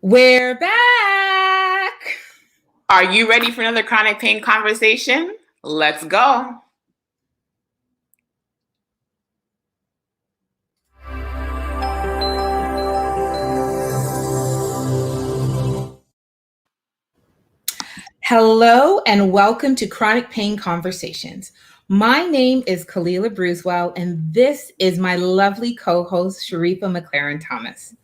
We're back. Are you ready for another chronic pain conversation? Let's go. Hello and welcome to Chronic Pain Conversations. My name is Kalila Bruswell, and this is my lovely co-host, Sheriffa McLaren-Thomas.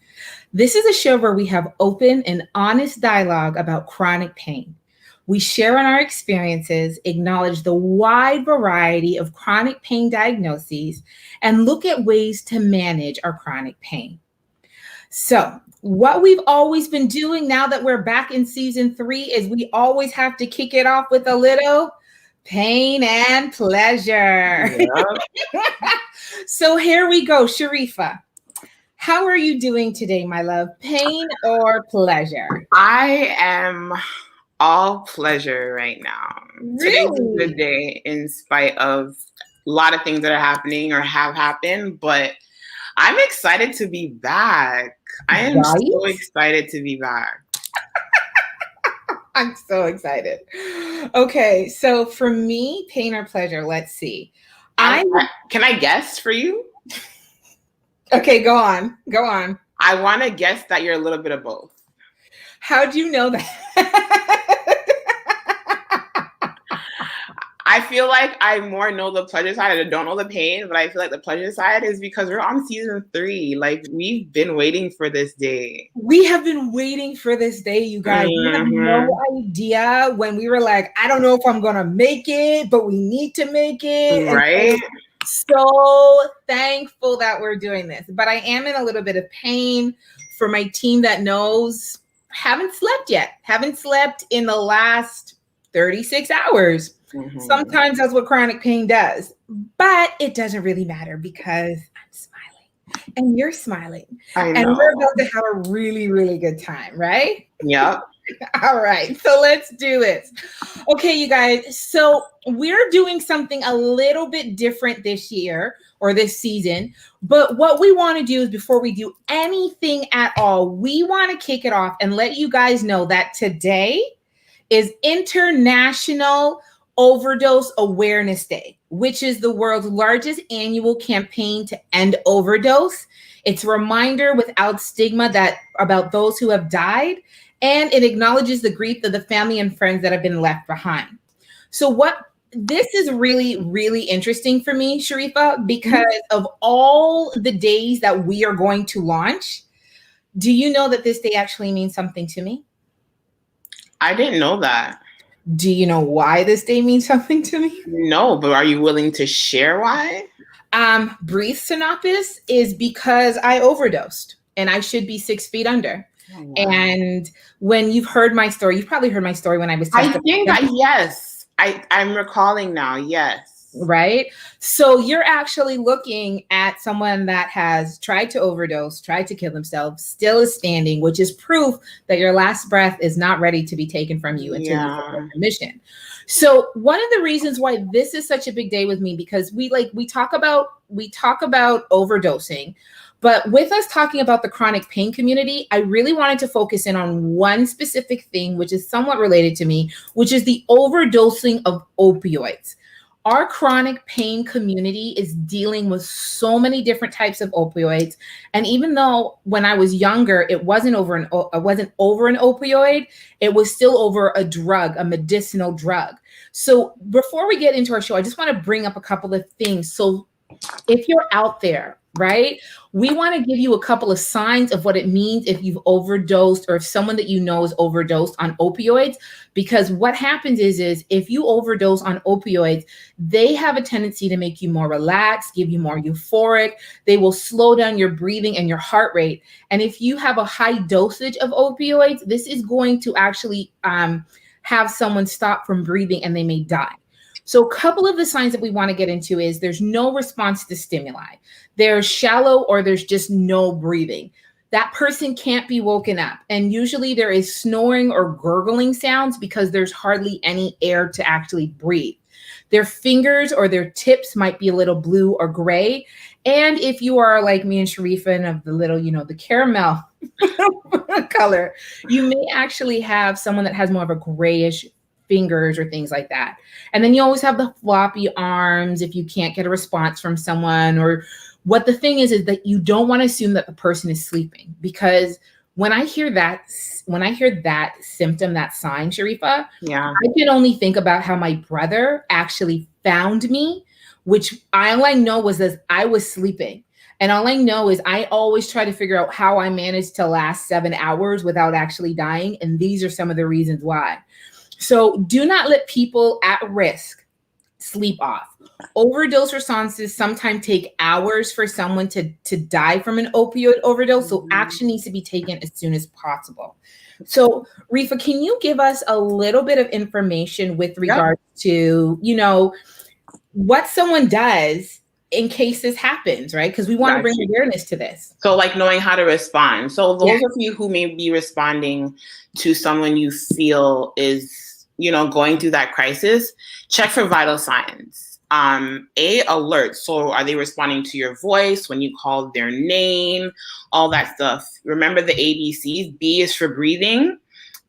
This is a show where we have open and honest dialogue about chronic pain. We share on our experiences, acknowledge the wide variety of chronic pain diagnoses, and look at ways to manage our chronic pain. So, what we've always been doing now that we're back in season 3 is we always have to kick it off with a little pain and pleasure. Yeah. So, here we go, Sheriffa. How are you doing today, my love? Pain or pleasure? I am all pleasure right now. Today's a good day in spite of a lot of things that are happening or have happened, but I'm excited to be back. I am so excited to be back. I'm so excited. Okay, so for me, pain or pleasure, let's see. Can I guess for you? Okay, go on. I want to guess that you're a little bit of both. How do you know that? I feel like I more know the pleasure side. I don't know the pain, but I feel like the pleasure side is because we're on season 3. Like, we've been waiting for this day. We have been waiting for this day, you guys. We have no idea when we were like, I don't know if I'm going to make it, but we need to make it. Right? And so thankful that we're doing this. But I am in a little bit of pain. For my team that knows, haven't slept yet. Haven't slept in the last 36 hours. Mm-hmm. Sometimes that's what chronic pain does, but it doesn't really matter because I'm smiling and you're smiling. I know. And we're about to have a really, really good time, right? Yep. All right, so let's do this. Okay, you guys, so we're doing something a little bit different this year or this season, but what we want to do is before we do anything at all, we want to kick it off and let you guys know that today is International Overdose Awareness Day, which is the world's largest annual campaign to end overdose. It's a reminder without stigma that about those who have died, and it acknowledges the grief of the family and friends that have been left behind. So this is really, really interesting for me, Sheriffa, because of all the days that we are going to launch. Do you know that this day actually means something to me? I didn't know that. Do you know why this day means something to me? No, but are you willing to share why? Brief synopsis is because I overdosed and I should be 6 feet under. Oh, wow. And when you've heard my story, you've probably heard my story when I was testifying. Yes. I'm recalling now. Yes. Right? So you're actually looking at someone that has tried to overdose, tried to kill themselves, still is standing, which is proof that your last breath is not ready to be taken from you until you fulfill the mission. So one of the reasons why this is such a big day with me, because we talk about overdosing, but with us talking about the chronic pain community, I really wanted to focus in on one specific thing, which is somewhat related to me, which is the overdosing of opioids. Our chronic pain community is dealing with so many different types of opioids. And even though when I was younger, it wasn't over an opioid, it was still over a drug, a medicinal drug. So before we get into our show, I just want to bring up a couple of things. So if you're out there, right, we want to give you a couple of signs of what it means if you've overdosed or if someone that you know is overdosed on opioids. Because what happens is if you overdose on opioids, they have a tendency to make you more relaxed, give you more euphoric. They will slow down your breathing and your heart rate. And if you have a high dosage of opioids, this is going to actually have someone stop from breathing and they may die. So a couple of the signs that we want to get into is there's no response to stimuli. There's shallow or there's just no breathing. That person can't be woken up. And usually there is snoring or gurgling sounds because there's hardly any air to actually breathe. Their fingers or their tips might be a little blue or gray. And if you are like me and Sheriffa and of the little, the caramel color. You may actually have someone that has more of a grayish fingers or things like that. And then you always have the floppy arms if you can't get a response from someone. Or what the thing is that you don't want to assume that the person is sleeping, because when I hear that symptom, that sign, Sheriffa, yeah, I can only think about how my brother actually found me, which all I know was that I was sleeping. And all I know is I always try to figure out how I managed to last 7 hours without actually dying. And these are some of the reasons why. So do not let people at risk sleep off. Overdose responses sometimes take hours for someone to die from an opioid overdose. So action needs to be taken as soon as possible. So Sheriffa, can you give us a little bit of information with regards to, what someone does in case this happens, right? Because we want to bring awareness to this. So like knowing how to respond. So those of you who may be responding to someone you feel is, going through that crisis, check for vital signs. Alert. So are they responding to your voice when you call their name? All that stuff. Remember the ABCs. B is for breathing.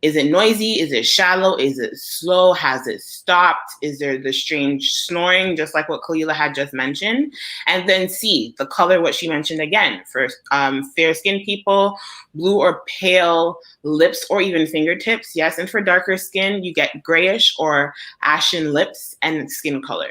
Is it noisy? Is it shallow? Is it slow? Has it stopped? Is there the strange snoring, just like what Kalila had just mentioned? And then C, the color, what she mentioned again, for fair-skinned people, blue or pale lips or even fingertips. Yes, and for darker skin, you get grayish or ashen lips and skin color.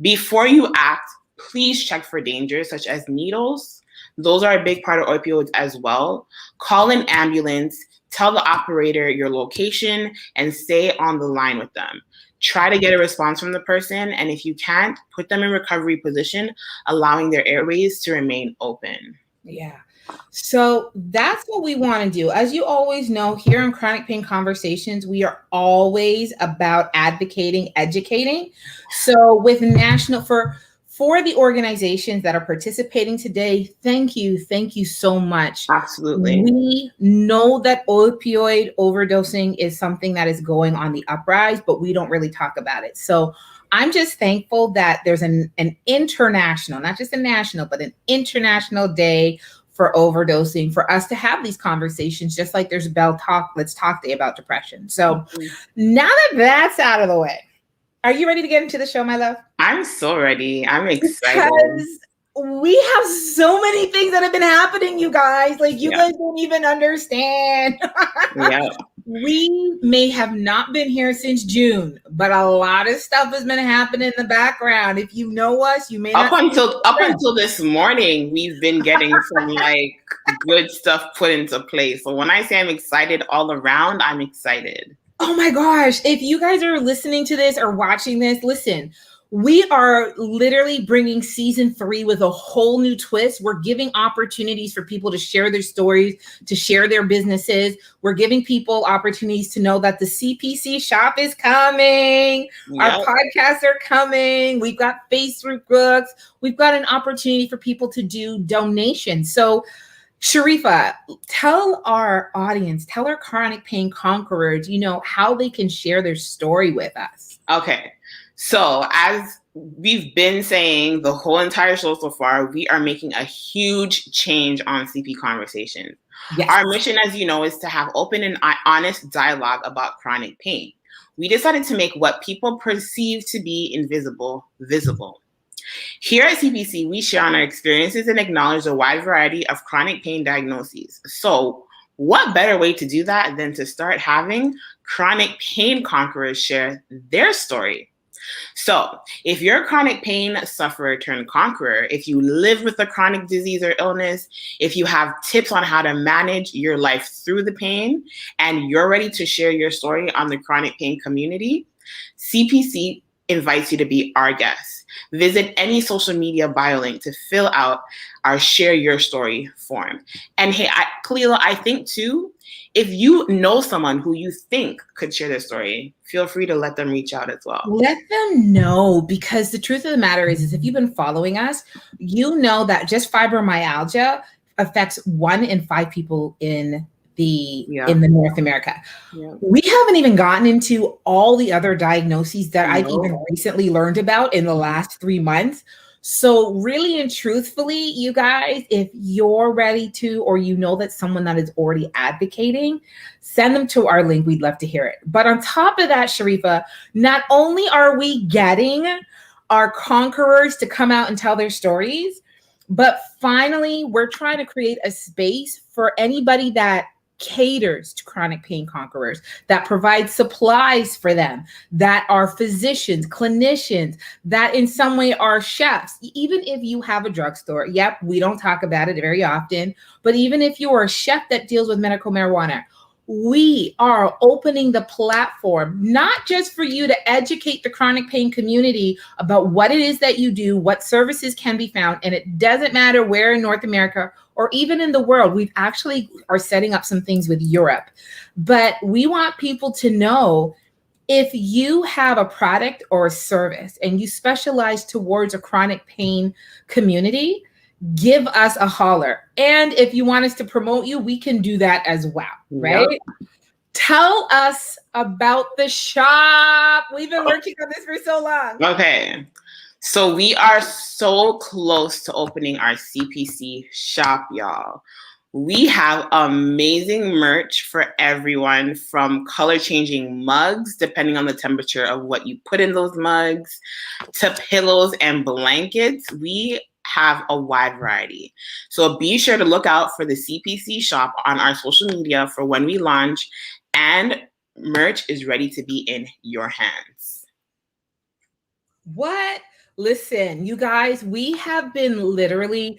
Before you act, please check for dangers such as needles. Those are a big part of opioids as well. Call an ambulance. Tell the operator your location and stay on the line with them. Try to get a response from the person, and if you can't, put them in recovery position, allowing their airways to remain open. Yeah. So that's what we want to do. As you always know, here in Chronic Pain Conversations, we are always about advocating, educating. So with for the organizations that are participating today, thank you so much. Absolutely. We know that opioid overdosing is something that is going on the uprise, but we don't really talk about it. So I'm just thankful that there's an international, not just a national, but an international day for overdosing, for us to have these conversations, just like there's Let's Talk Day about depression. So now that that's out of the way, are you ready to get into the show, my love? I'm so ready. I'm excited. Because we have so many things that have been happening, you guys. Like, you guys don't even understand. We may have not been here since June, but a lot of stuff has been happening in the background. If you know us, you may not. Up until this morning, we've been getting some good stuff put into place. So when I say I'm excited all around, I'm excited. Oh my gosh. If you guys are listening to this or watching this, listen, we are literally bringing season 3 with a whole new twist. We're giving opportunities for people to share their stories, to share their businesses. We're giving people opportunities to know that the CPC shop is coming. Our podcasts are coming. We've got Facebook groups. We've got an opportunity for people to do donations. So Sheriffa, tell our audience, tell our chronic pain conquerors, how they can share their story with us. Okay. So as we've been saying the whole entire show so far, we are making a huge change on CP Conversations. Yes. Our mission, as you know, is to have open and honest dialogue about chronic pain. We decided to make what people perceive to be invisible, visible. Here at CPC, we share on our experiences and acknowledge a wide variety of chronic pain diagnoses. So what better way to do that than to start having chronic pain conquerors share their story? So if you're a chronic pain sufferer turned conqueror, if you live with a chronic disease or illness, if you have tips on how to manage your life through the pain, and you're ready to share your story on the chronic pain community, CPC invites you to be our guest. Visit any social media bio link to fill out our Share Your Story form. And hey, Kalila, I think too, if you know someone who you think could share their story, feel free to let them reach out as well. Let them know, because the truth of the matter is if you've been following us, you know that just fibromyalgia affects 1 in 5 people in the North America. We haven't even gotten into all the other diagnoses that I've even recently learned about in the last 3 months. So really and truthfully, you guys, if you're ready to, or you know that someone that is already advocating, send them to our link. We'd love to hear it. But on top of that, Sheriffa, not only are we getting our conquerors to come out and tell their stories, but finally, we're trying to create a space for anybody that caters to chronic pain conquerors, that provides supplies for them, that are physicians, clinicians, that in some way are chefs. Even if you have a drugstore, yep, we don't talk about it very often, but even if you're a chef that deals with medical marijuana, we are opening the platform, not just for you to educate the chronic pain community about what it is that you do, what services can be found. And it doesn't matter where in North America or even in the world. We actually are setting up some things with Europe. But we want people to know, if you have a product or a service and you specialize towards a chronic pain community, give us a holler. And if you want us to promote you, we can do that as well, right? Yep. Tell us about the shop. We've been working on this for so long. Okay. So we are so close to opening our CPC shop, y'all. We have amazing merch for everyone, from color changing mugs, depending on the temperature of what you put in those mugs, to pillows and blankets. We have a wide variety. So be sure to look out for the CPC shop on our social media for when we launch, and merch is ready to be in your hands. What? Listen, you guys, we have been literally,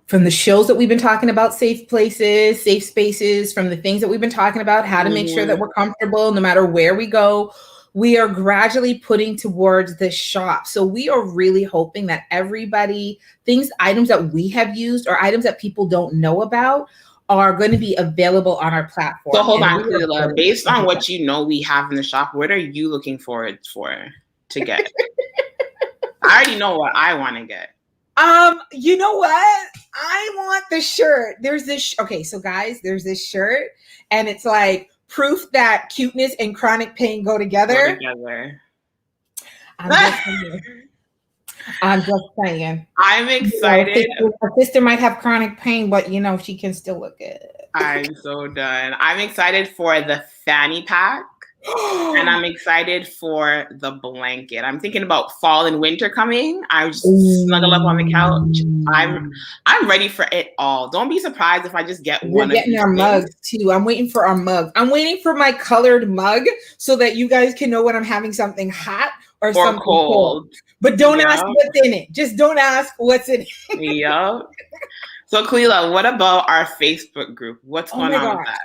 from the shows that we've been talking about, safe places, safe spaces, from the things that we've been talking about, how to make sure that we're comfortable no matter where we go, we are gradually putting towards the shop. So we are really hoping that everybody, items that we have used or items that people don't know about are going to be available on our platform. So hold on, Kalila, based on what you know we have in the shop, what are you looking forward to get? I already know what I want to get. You know what? I want the shirt. There's this. Okay, so guys, there's this shirt, and it's like proof that cuteness and chronic pain go together. I'm just saying. I'm excited. Her sister might have chronic pain, but she can still look good. I'm so done. I'm excited for the fanny pack. And I'm excited for the blanket. I'm thinking about fall and winter coming. I just snuggle up on the couch. I'm ready for it all. Don't be surprised if I just get one. We're getting our mugs too. I'm waiting for our mug. I'm waiting for my colored mug so that you guys can know when I'm having something hot or something cold. But don't ask what's in it. Just don't ask what's in it. Yeah. So Kalila, what about our Facebook group? What's going on with that?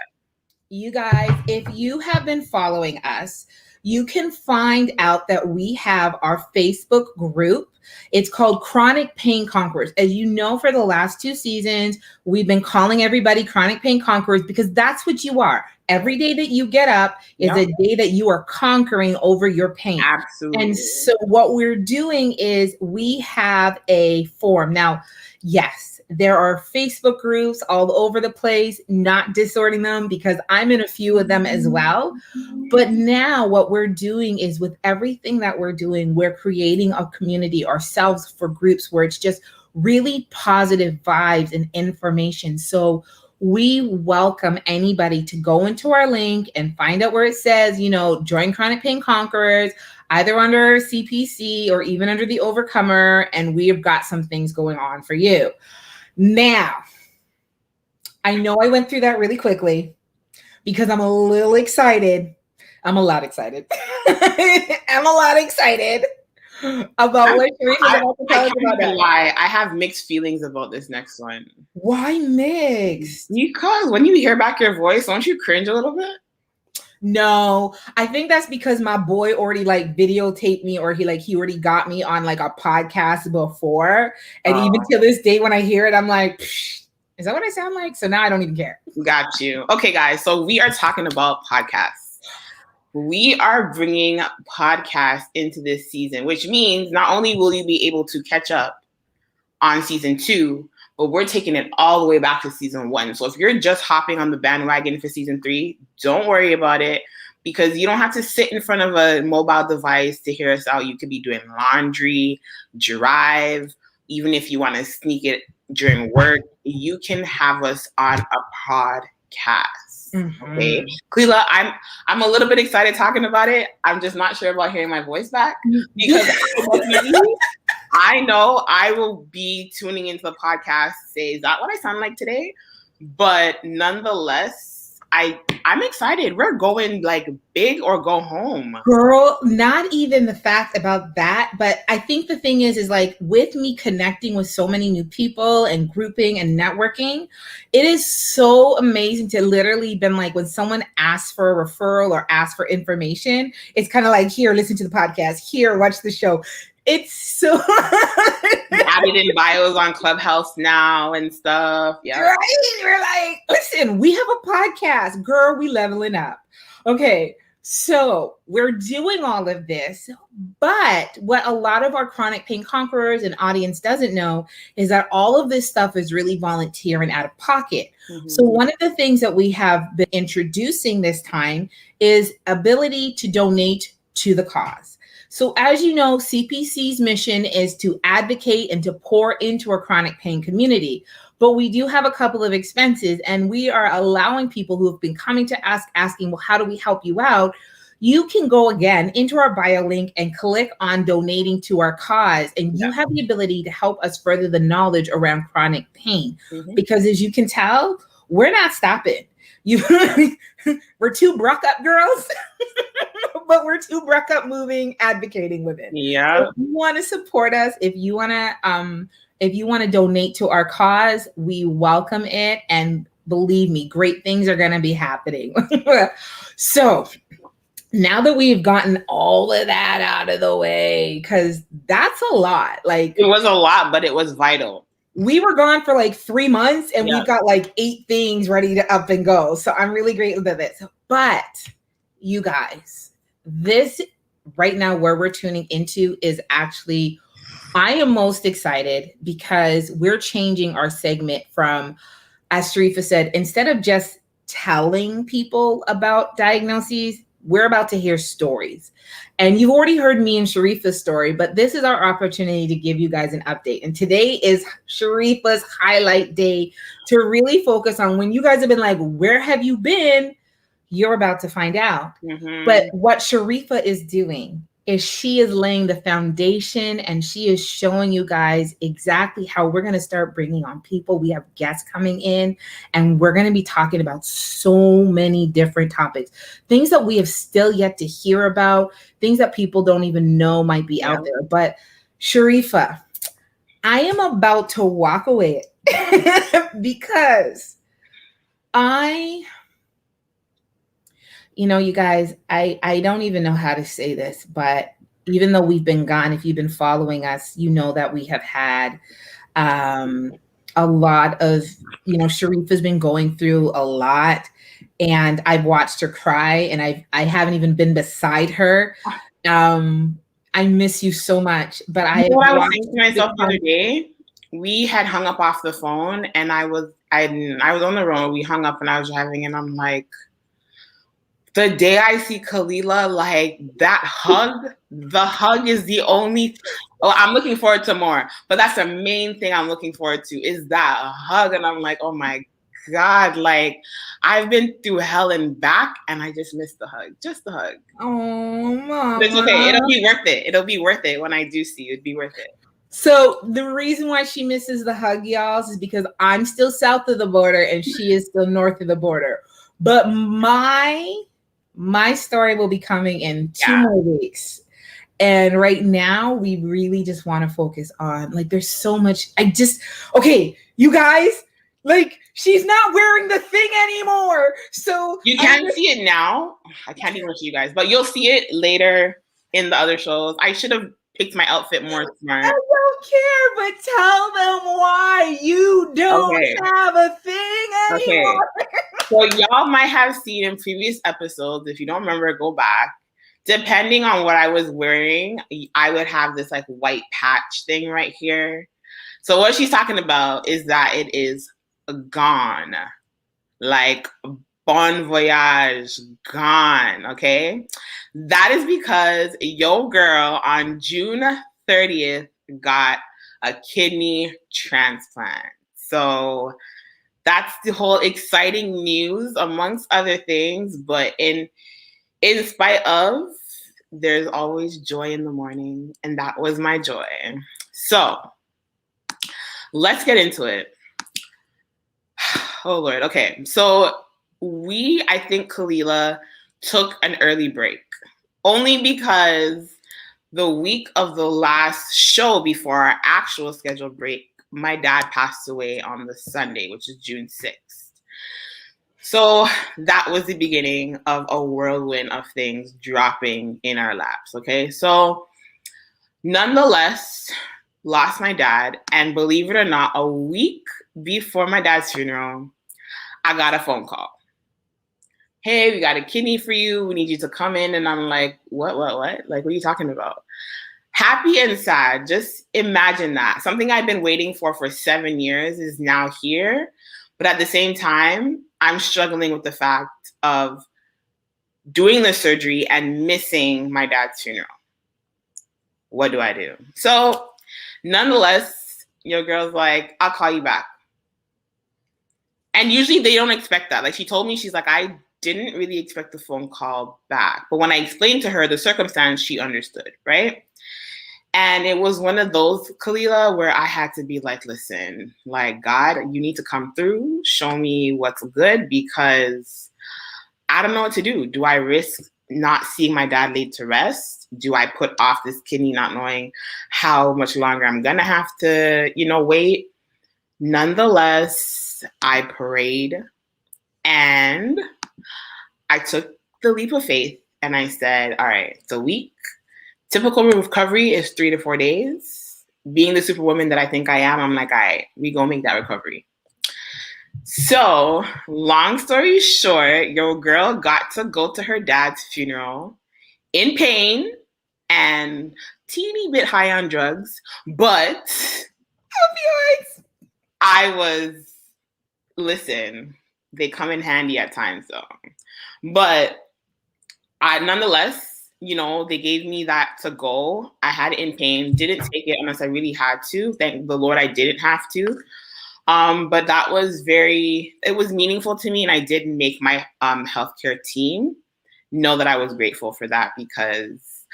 You guys, if you have been following us, you can find out that we have our Facebook group. It's called Chronic Pain Conquerors. As you know, for the last 2 seasons, we've been calling everybody Chronic Pain Conquerors because that's what you are. Every day that you get up is a day that you are conquering over your pain. Absolutely. And so what we're doing is we have a forum. Now, yes, there are Facebook groups all over the place, not disordering them because I'm in a few of them as well. But now what we're doing is, with everything that we're doing, we're creating a community ourselves for groups where it's just really positive vibes and information. So we welcome anybody to go into our link and find out where it says, join Chronic Pain Conquerors, either under CPC or even under the Overcomer. And we've got some things going on for you. Now, I know I went through that really quickly because I'm a little excited. I'm a lot excited. I'm a lot excited about what Sheriffa's about to tell us about that. Why? I have mixed feelings about this next one. Why mixed? Because when you hear back your voice, don't you cringe a little bit? No, I think that's because my boy already videotaped me, or he already got me on a podcast before. And even to this day, when I hear it, I'm like, is that what I sound like? So now I don't even care. Got you. Okay, guys. So we are talking about podcasts. We are bringing podcasts into this season, which means not only will you be able to catch up on season 2, but we're taking it all the way back to season 1. So if you're just hopping on the bandwagon for season 3, don't worry about it, because you don't have to sit in front of a mobile device to hear us out. You could be doing laundry, drive, even if you want to sneak it during work, you can have us on a podcast. Okay, Cleela, I'm a little bit excited talking about it. I'm just not sure about hearing my voice back because I know I will be tuning into the podcast to say, is that what I sound like today? But nonetheless, I'm excited. We're going like big or go home. Girl, not even the fact about that, but I think the thing is like with me connecting with so many new people and grouping and networking, it is so amazing to literally been like when someone asks for a referral or asks for information, it's kind of like, here, listen to the podcast, here, watch the show. It's so added in bios on Clubhouse now and stuff. Yeah. Right? We're like, listen, we have a podcast. Girl, we leveling up. Okay. So we're doing all of this, but what a lot of our chronic pain conquerors and audience doesn't know is that all of this stuff is really volunteer and out of pocket. Mm-hmm. So one of the things that we have been introducing this time is ability to donate to the cause. So as you know, CPC's mission is to advocate and to pour into our chronic pain community. But we do have a couple of expenses, and we are allowing people who have been coming to us asking, well, how do we help you out? You can go again into our bio link and click on donating to our cause, and you have the ability to help us further the knowledge around chronic pain. Mm-hmm. Because as you can tell, we're not stopping. We're two bruck up girls, but we're two bruck up moving, advocating women. Yeah. So if you want to support us, if you want to donate to our cause, we welcome it. And believe me, great things are going to be happening. So now that we've gotten all of that out of the way, because that's a lot. Like it was a lot, but it was vital. We were gone for like 3 months and we've got like 8 things ready to up and go. So I'm really grateful for this. But you guys, this right now where we're tuning into is actually, I am most excited because we're changing our segment from, as Sheriffa said, instead of just telling people about diagnoses, we're about to hear stories. And you've already heard me and Sheriffa's story, but this is our opportunity to give you guys an update. And today is Sheriffa's highlight day to really focus on when you guys have been like, where have you been? You're about to find out. Mm-hmm. But what Sheriffa is doing is she is laying the foundation and she is showing you guys exactly how we're going to start bringing on people. We have guests coming in and we're going to be talking about so many different topics, things that we have still yet to hear about, things that people don't even know might be out there. But Sheriffa, I am about to walk away because you guys, I don't even know how to say this, but even though we've been gone, if you've been following us, you know that we have had a lot of, Sheriffa's been going through a lot and I've watched her cry and I haven't even been beside her. I miss you so much, but I was thinking to myself the other day, we had hung up off the phone and I was on the road. We hung up and I was driving and I'm like, the day I see Kalila, like that hug, the hug is the only, I'm looking forward to more, but that's the main thing I'm looking forward to is that hug. And I'm like, oh my God, like I've been through hell and back and I just missed the hug, just the hug. Oh, Mama. But it's okay. It'll be worth it. It'll be worth it when I do see you. It'd be worth it. So the reason why she misses the hug, y'all, is because I'm still south of the border and she is still north of the border. But my story will be coming in 2 more weeks. And right now we really just want to focus on, like, there's so much. Okay, you guys, like, she's not wearing the thing anymore. So you can't see it now. I can't even show you guys, but you'll see it later in the other shows. I should have picked my outfit more smart. I don't care, but tell them why you don't have a thing anymore. Okay. So y'all might have seen in previous episodes, if you don't remember, go back. Depending on what I was wearing, I would have this like white patch thing right here. So what she's talking about is that it is gone. Like bon voyage, gone, okay? That is because your girl on June 30th got a kidney transplant. So that's the whole exciting news amongst other things. But in spite of, there's always joy in the morning. And that was my joy. So let's get into it. Oh, Lord. Okay. So I think Kalila took an early break only because the week of the last show before our actual scheduled break, my dad passed away on the Sunday, which is June 6th. So that was the beginning of a whirlwind of things dropping in our laps. Okay. So nonetheless, lost my dad. And believe it or not, a week before my dad's funeral, I got a phone call. Hey, we got a kidney for you. We need you to come in. And I'm like, what? Like, what are you talking about? Happy and sad. Just imagine that. Something I've been waiting for 7 years is now here. But at the same time, I'm struggling with the fact of doing the surgery and missing my dad's funeral. What do I do? So nonetheless, your girl's like, I'll call you back. And usually they don't expect that. Like she told me, she's like, I didn't really expect the phone call back. But when I explained to her the circumstance, she understood, right? And it was one of those, Kalila, where I had to be like, listen, like, God, you need to come through, show me what's good, because I don't know what to do. Do I risk not seeing my dad laid to rest? Do I put off this kidney not knowing how much longer I'm going to have to, wait? Nonetheless, I prayed and I took the leap of faith and I said, all right, it's a week. Typical recovery is 3 to 4 days. Being the superwoman that I think I am, I'm like, all right, we gonna make that recovery. So long story short, your girl got to go to her dad's funeral in pain and teeny bit high on drugs, but opioids. Listen, they come in handy at times though. But nonetheless, they gave me that to go. I had it in pain, didn't take it unless I really had to. Thank the Lord I didn't have to. But that was it was meaningful to me. And I did make my healthcare team know that I was grateful for that, because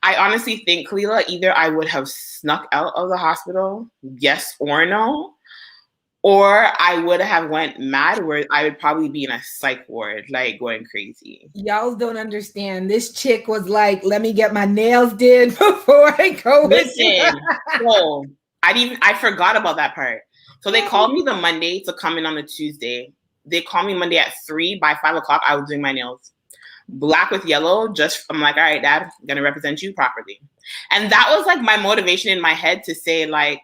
I honestly think, Kalila, either I would have snuck out of the hospital, yes or no, or I would have went mad where I would probably be in a psych ward, like going crazy. Y'all don't understand. This chick was like, let me get my nails did before I go. Listen, so I forgot about that part. So they called me the Monday to come in on the Tuesday. They called me Monday at 3. By 5 o'clock, I was doing my nails. Black with yellow. I'm like, all right, Dad, I'm going to represent you properly. And that was like my motivation in my head to say, like,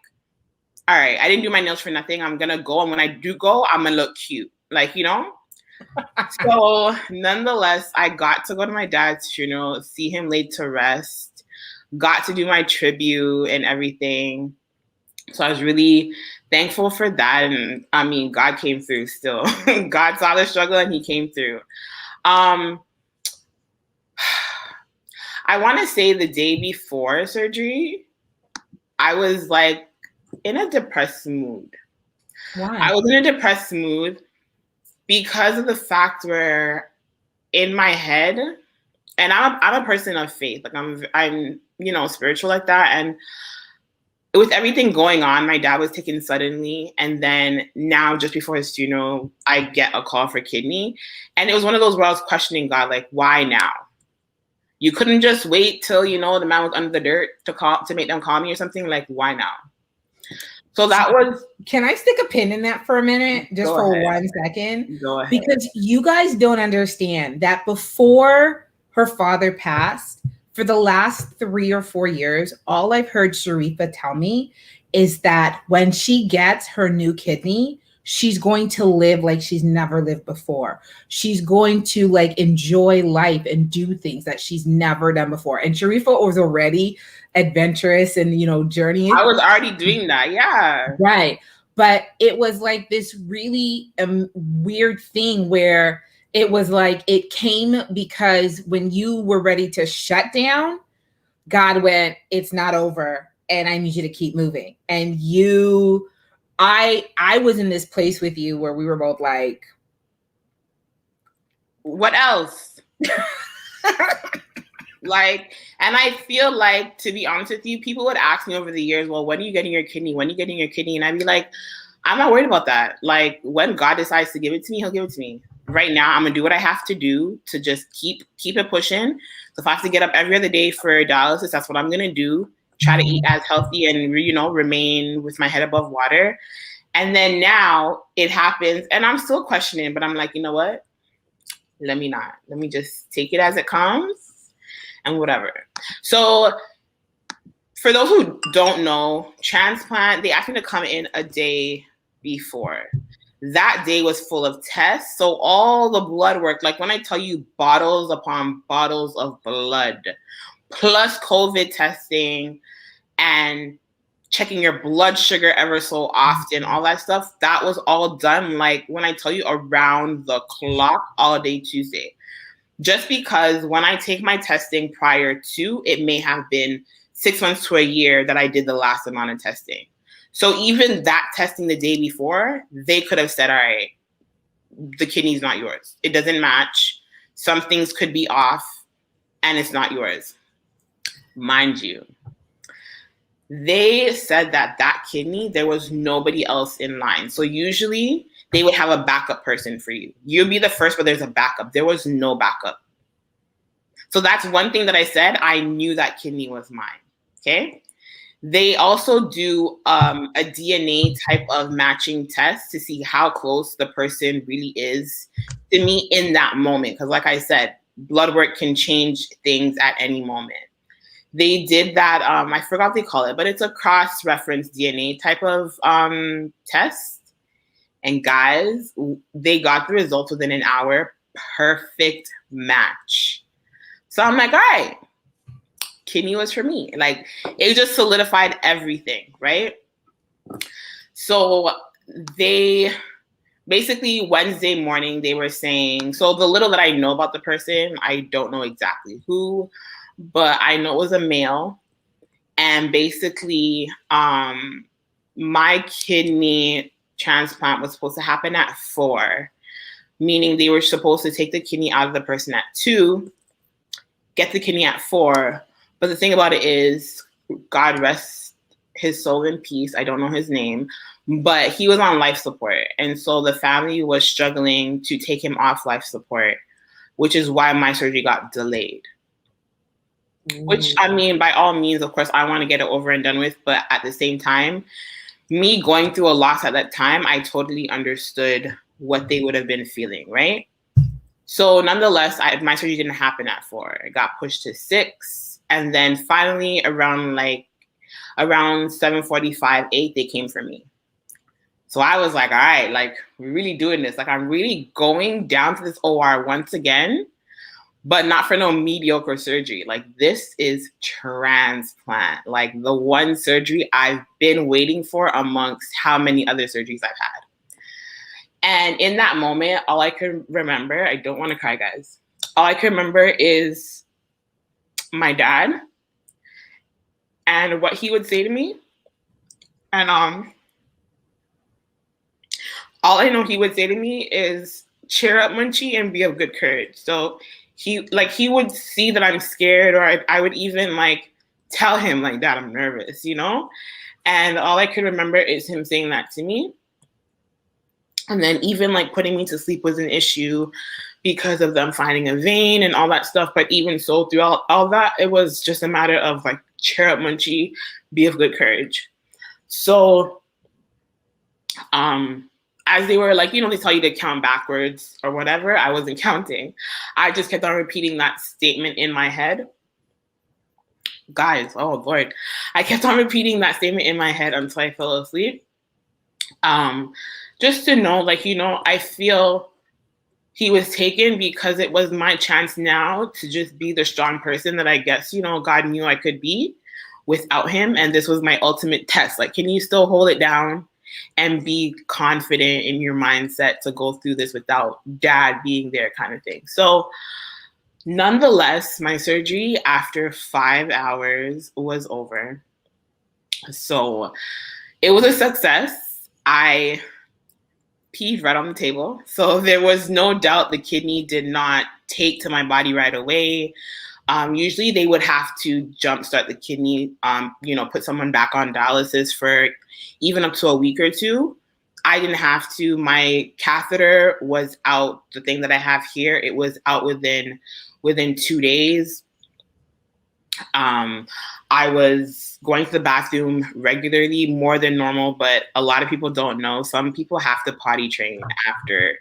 all right, I didn't do my nails for nothing. I'm going to go. And when I do go, I'm going to look cute. Like, So nonetheless, I got to go to my dad's funeral, see him laid to rest, got to do my tribute and everything. So I was really thankful for that. And I mean, God came through still. God saw the struggle and he came through. I want to say the day before surgery, I was like in a depressed mood. Why? I was in a depressed mood because of the fact where in my head, and I'm a person of faith, like I'm spiritual like that. And with everything going on, my dad was taken suddenly. And then now just before his funeral, I get a call for kidney. And it was one of those where I was questioning God, like, why now? You couldn't just wait till, the man was under the dirt to make them call me or something. Like, why now? So that was... Can I stick a pin in that for a minute? Just Go for ahead. 1 second? Go ahead. Because you guys don't understand that before her father passed, for the last 3 or 4 years, all I've heard Sheriffa tell me is that when she gets her new kidney, she's going to live like she's never lived before. She's going to like enjoy life and do things that she's never done before. And Sheriffa was already adventurous and, journeying. I was already doing that. Yeah. Right. But it was like this really weird thing where it was like it came because when you were ready to shut down, God went, it's not over. and I need you to keep moving. And I was in this place with you where we were both like, what else? Like, and I feel like, to be honest with you, people would ask me over the years, well, when are you getting your kidney? When are you getting your kidney? And I'd be like, I'm not worried about that. Like, when God decides to give it to me, he'll give it to me. Right now, I'm gonna do what I have to do to just keep it pushing. So if I have to get up every other day for dialysis, that's what I'm gonna do. Try to eat as healthy and, remain with my head above water. And then now it happens, and I'm still questioning, but I'm like, you know what? Let me just take it as it comes and whatever. So for those who don't know, transplant, they asked me to come in a day before. That day was full of tests. So all the blood work, like when I tell you bottles upon bottles of blood, plus COVID testing and checking your blood sugar ever so often, all that stuff, that was all done, like when I tell you, around the clock, all day Tuesday. Just because when I take my testing prior to, it may have been 6 months to a year that I did the last amount of testing. So even that testing the day before, they could have said, all right, the kidney's not yours. It doesn't match. Some things could be off and it's not yours. Mind you, they said that kidney, there was nobody else in line. So usually they would have a backup person for you. You'll be the first, but there's a backup. There was no backup. So that's one thing that I said. I knew that kidney was mine. Okay. They also do a DNA type of matching test to see how close the person really is to me in that moment. Because like I said, blood work can change things at any moment. They did that, I forgot what they call it, but it's a cross-reference DNA type of test. And guys, they got the results within an hour. Perfect match. So I'm like, all right, kidney was for me. Like, it just solidified everything, right? So they basically, Wednesday morning, they were saying, so the little that I know about the person, I don't know exactly who, but I know it was a male. And basically, my kidney transplant was supposed to happen at 4, meaning they were supposed to take the kidney out of the person at 2, get the kidney at 4. But the thing about it is, God rest his soul in peace. I don't know his name, but he was on life support. And so the family was struggling to take him off life support, which is why my surgery got delayed. Which, I mean, by all means, of course, I want to get it over and done with. But at the same time, me going through a loss at that time, I totally understood what they would have been feeling, right? So nonetheless, my surgery didn't happen at 4. It got pushed to 6. And then finally, around 7:45, 8, they came for me. So I was like, all right, like, we're really doing this. Like, I'm really going down to this OR once again, but not for no mediocre surgery. Like, this is transplant. Like, the one surgery I've been waiting for amongst how many other surgeries I've had. And in that moment, all I could remember, I don't want to cry, guys. All I could remember is my dad and what he would say to me. And all I know he would say to me is, cheer up, Munchie, and be of good courage. So he would see that I'm scared, or I would even like tell him like, Dad, I'm nervous, you know? And all I could remember is him saying that to me. And then even like putting me to sleep was an issue because of them finding a vein and all that stuff. But even so, through all that, it was just a matter of like, cheer up, Munchie, be of good courage. So as they were like, you know, they tell you to count backwards or whatever, I wasn't counting. I just kept on repeating that statement in my head. Guys, oh Lord. I kept on repeating that statement in my head until I fell asleep. Just to know, like, you know, I feel he was taken because it was my chance now to just be the strong person that I guess, you know, God knew I could be without him. And this was my ultimate test. Like, can you still hold it down and be confident in your mindset to go through this without Dad being there, kind of thing. So nonetheless, my surgery after 5 hours was over. So it was a success. I peed right on the table. So there was no doubt the kidney did not take to my body right away. Usually they would have to jumpstart the kidney, put someone back on dialysis for even up to a week or two. I didn't have to. My catheter was out. The thing that I have here, it was out within 2 days. I was going to the bathroom regularly, more than normal, but a lot of people don't know. Some people have to potty train after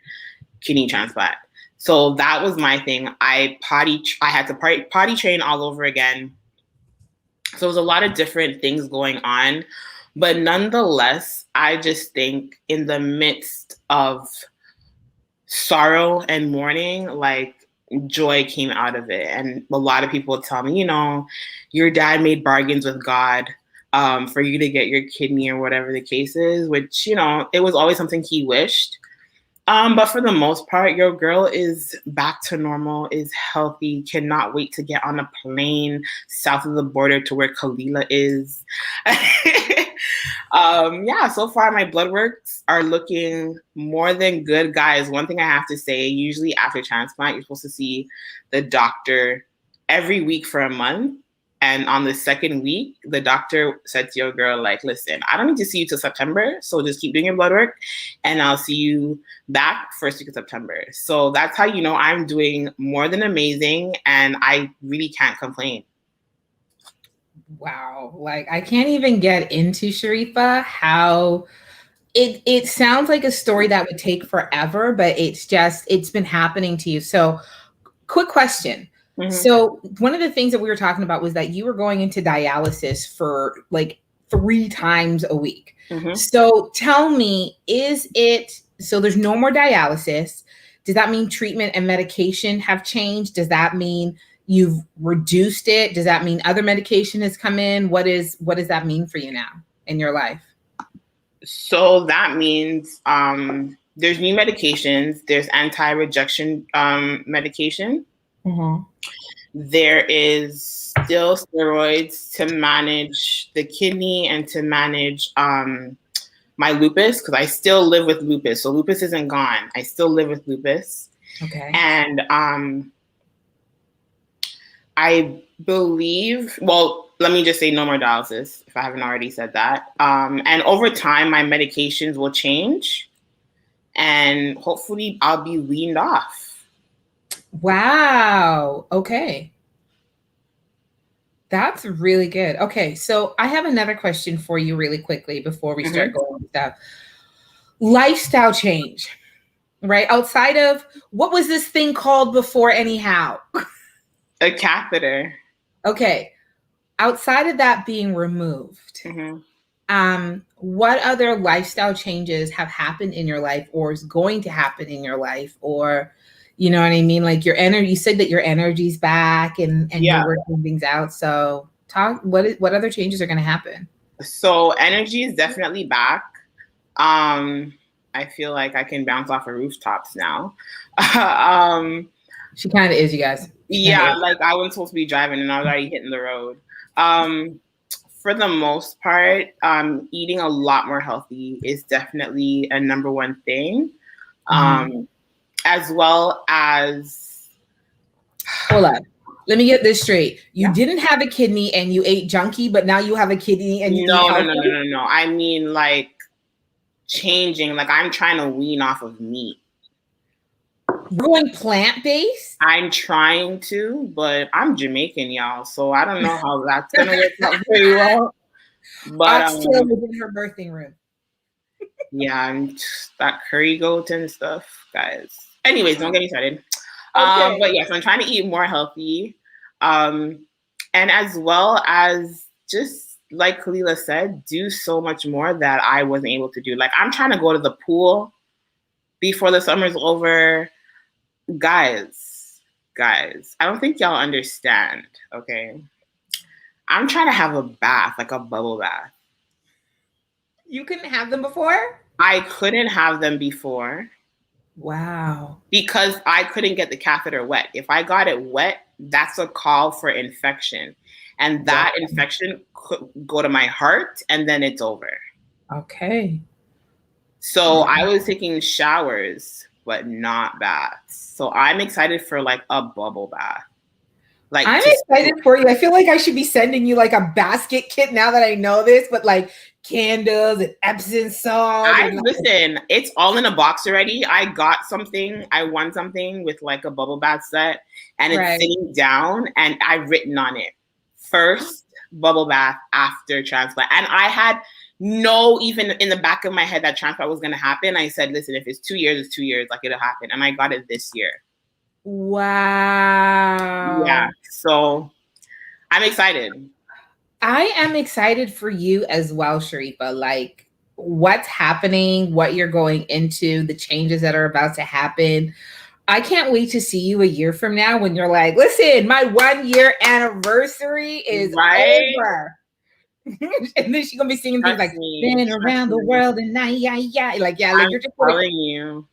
kidney transplant. So that was my thing. I had to potty train all over again. So there was a lot of different things going on. But nonetheless, I just think in the midst of sorrow and mourning, like, joy came out of it. And a lot of people tell me, your dad made bargains with God for you to get your kidney or whatever the case is, which, it was always something he wished. But for the most part, your girl is back to normal, is healthy, cannot wait to get on a plane south of the border to where Kalila is. So far my blood works are looking more than good, guys. One thing I have to say, usually after transplant, you're supposed to see the doctor every week for a month. And on the second week, the doctor said to your girl, like, listen, I don't need to see you till September. So just keep doing your blood work and I'll see you back first week of September. So that's how you know I'm doing more than amazing. And I really can't complain. Wow. Like, I can't even get into, Sheriffa, how it sounds like a story that would take forever, but it's been happening to you. So quick question. Mm-hmm. So one of the things that we were talking about was that you were going into dialysis for like 3 times a week. Mm-hmm. So tell me, so there's no more dialysis? Does that mean treatment and medication have changed? Does that mean you've reduced it? Does that mean other medication has come in? What does that mean for you now in your life? So that means there's new medications. There's anti-rejection medication. Mm-hmm. There is still steroids to manage the kidney and to manage my lupus, because I still live with lupus. So lupus isn't gone. I still live with lupus. Okay. And I believe, let me just say no more dialysis, if I haven't already said that. And over time, my medications will change and hopefully I'll be weaned off. Wow. Okay. That's really good. Okay. So I have another question for you really quickly before we start going with stuff. Lifestyle change, right? Outside of, what was this thing called before anyhow? A catheter. Okay. Outside of that being removed, what other lifestyle changes have happened in your life or is going to happen in your life? Or, you know what I mean? Like your energy, you said that your energy's back and you're working things out. So what other changes are going to happen? So energy is definitely back. I feel like I can bounce off of rooftops now. She kind of is, you guys. Like I wasn't supposed to be driving and I was already hitting the road. For the most part, eating a lot more healthy is definitely a number one thing. As well as... Hold on. Let me get this straight. You didn't have a kidney and you ate junky, but now you have a kidney and you No. I mean, like, changing. Like, I'm trying to wean off of meat. Going plant-based? I'm trying to, but I'm Jamaican, y'all, so I don't know how that's going to work out very well. But oxtail was in her birthing room. And that curry goat and stuff, guys. Anyways, don't get me started. Okay. But yes, I'm trying to eat more healthy. And as well as just like Kalila said, do so much more that I wasn't able to do. Like, I'm trying to go to the pool before the summer's over. Guys, I don't think y'all understand, okay? I'm trying to have a bath, like a bubble bath. You couldn't have them before? I couldn't have them before. Wow. Because I couldn't get the catheter wet. If I got it wet, that's a call for infection. And that infection could go to my heart, and then it's over. Okay. So I was taking showers, but not baths. So I'm excited for like a bubble bath. Like I'm excited for you. I feel like I should be sending you like a basket kit now that I know this, but like candles and Epsom salt. Listen, it's all in a box already. I got something. I won something with like a bubble bath set, and it's sitting down, and I've written on it, first bubble bath after transplant. And I had no, even in the back of my head, that transplant was going to happen. I said, listen, if it's 2 years, it's 2 years. Like, it'll happen. And I got it this year. Wow. Yeah. So I'm excited. I am excited for you as well, Sheriffa. Like, what's happening, what you're going into, the changes that are about to happen. I can't wait to see you a year from now when you're like, listen, my 1 year anniversary is over. And then she's gonna be singing things like "Been around the world and like like you're just telling you."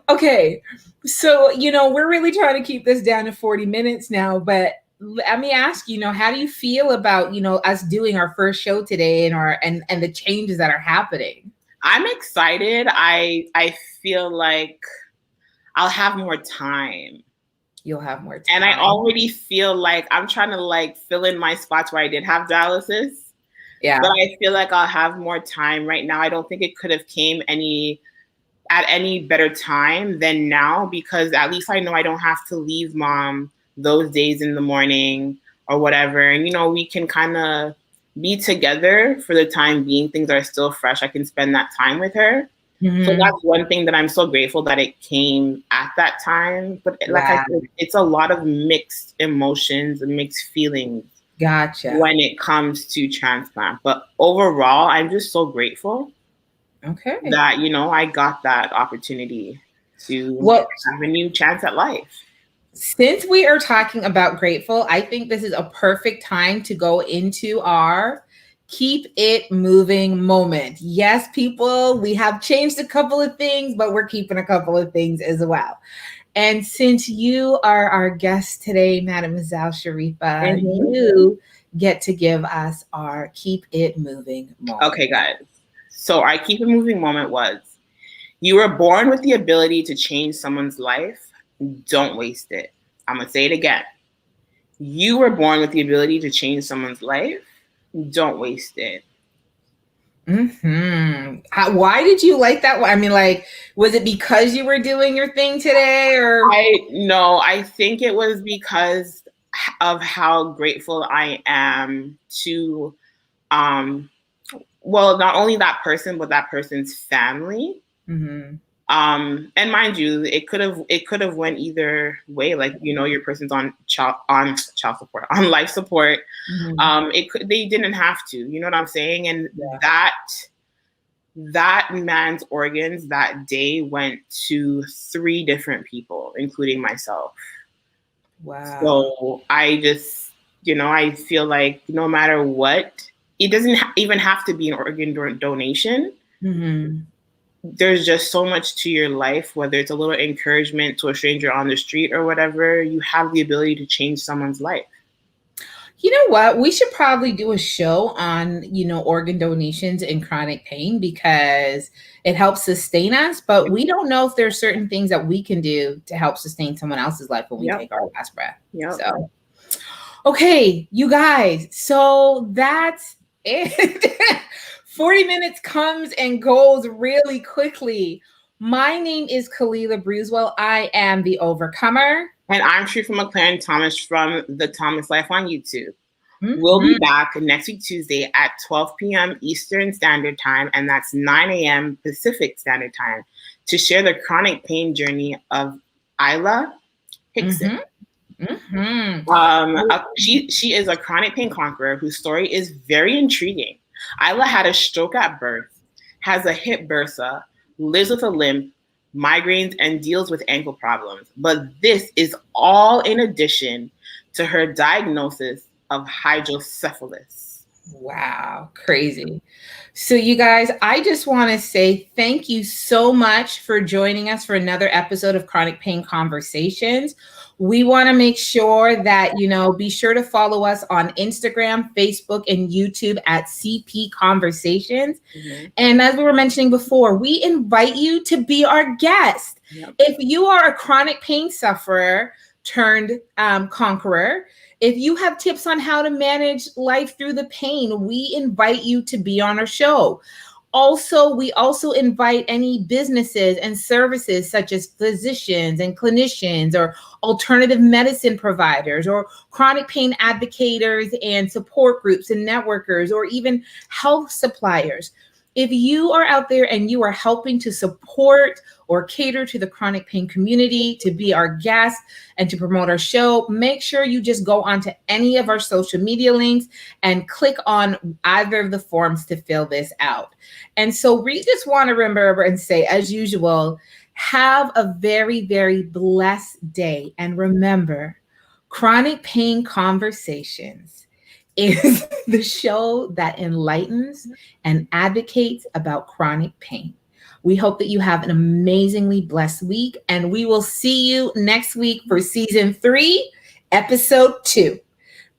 Okay, so we're really trying to keep this down to 40 minutes now, but let me ask you, how do you feel about us doing our first show today and the changes that are happening? I'm excited. I feel like I'll have more time. You'll have more time. And I already feel like I'm trying to like fill in my spots where I did have dialysis. Yeah. But I feel like I'll have more time right now. I don't think it could have came at any better time than now, because at least I know I don't have to leave mom those days in the morning or whatever. And, we can kind of be together for the time being. Things are still fresh. I can spend that time with her. Mm-hmm. So that's one thing that I'm so grateful that it came at that time. But like I said, it's a lot of mixed emotions and mixed feelings. Gotcha. When it comes to transplant. But overall, I'm just so grateful. Okay. That, I got that opportunity to have a new chance at life. Since we are talking about grateful, I think this is a perfect time to go into our keep it moving moment. Yes, people, we have changed a couple of things, but we're keeping a couple of things as well. And since you are our guest today, Mademoiselle Sheriffa, you get to give us our keep it moving moment. Okay, guys. So our keep it moving moment was, you were born with the ability to change someone's life. Don't waste it. I'm going to say it again. You were born with the ability to change someone's life. Don't waste it. Why did you like that one? I mean, like, was it because you were doing your thing today, or? I think it was because of how grateful I am to, well, not only that person, but that person's family. Mm-hmm. And mind you, it could have went either way. Like, your person's on child support, on life support. Mm-hmm. They didn't have to. You know what I'm saying? And that man's organs that day went to 3 different people, including myself. Wow. So I just, I feel like no matter what, it doesn't even have to be an organ donation. Mm-hmm. There's just so much to your life, whether it's a little encouragement to a stranger on the street or whatever, you have the ability to change someone's life. You know what? We should probably do a show on, organ donations and chronic pain, because it helps sustain us, but we don't know if there's certain things that we can do to help sustain someone else's life when we take our last breath. Yep. So, okay, you guys, so that's it. 40 minutes comes and goes really quickly. My name is Kalila Bruswell. I am the Overcomer. And I'm Sheriffa McLaren Thomas from The Thomas Life on YouTube. Mm-hmm. We'll be back next week, Tuesday at 12 p.m. Eastern Standard Time, and that's 9 a.m. Pacific Standard Time, to share the chronic pain journey of Isla Hickson. Mm-hmm. She is a chronic pain conqueror whose story is very intriguing. Isla had a stroke at birth, has a hip bursa, lives with a limp, migraines, and deals with ankle problems. But this is all in addition to her diagnosis of hydrocephalus. Wow, crazy. So you guys, I just want to say thank you so much for joining us for another episode of Chronic Pain Conversations. We want to make sure that, be sure to follow us on Instagram, Facebook, and YouTube at CP Conversations. Mm-hmm. And as we were mentioning before, we invite you to be our guest. Yep. If you are a chronic pain sufferer turned conqueror, if you have tips on how to manage life through the pain, we invite you to be on our show. Also, we also invite any businesses and services such as physicians and clinicians or alternative medicine providers or chronic pain advocates and support groups and networkers or even health suppliers. If you are out there and you are helping to support or cater to the chronic pain community, to be our guest and to promote our show, make sure you just go onto any of our social media links and click on either of the forms to fill this out. And so we just want to remember and say, as usual, have a very, very blessed day. And remember, Chronic Pain Conversations is the show that enlightens and advocates about chronic pain. We hope that you have an amazingly blessed week, and we will see you next week for season 3, episode 2.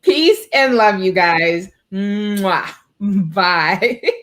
Peace and love, you guys. Mwah. Bye.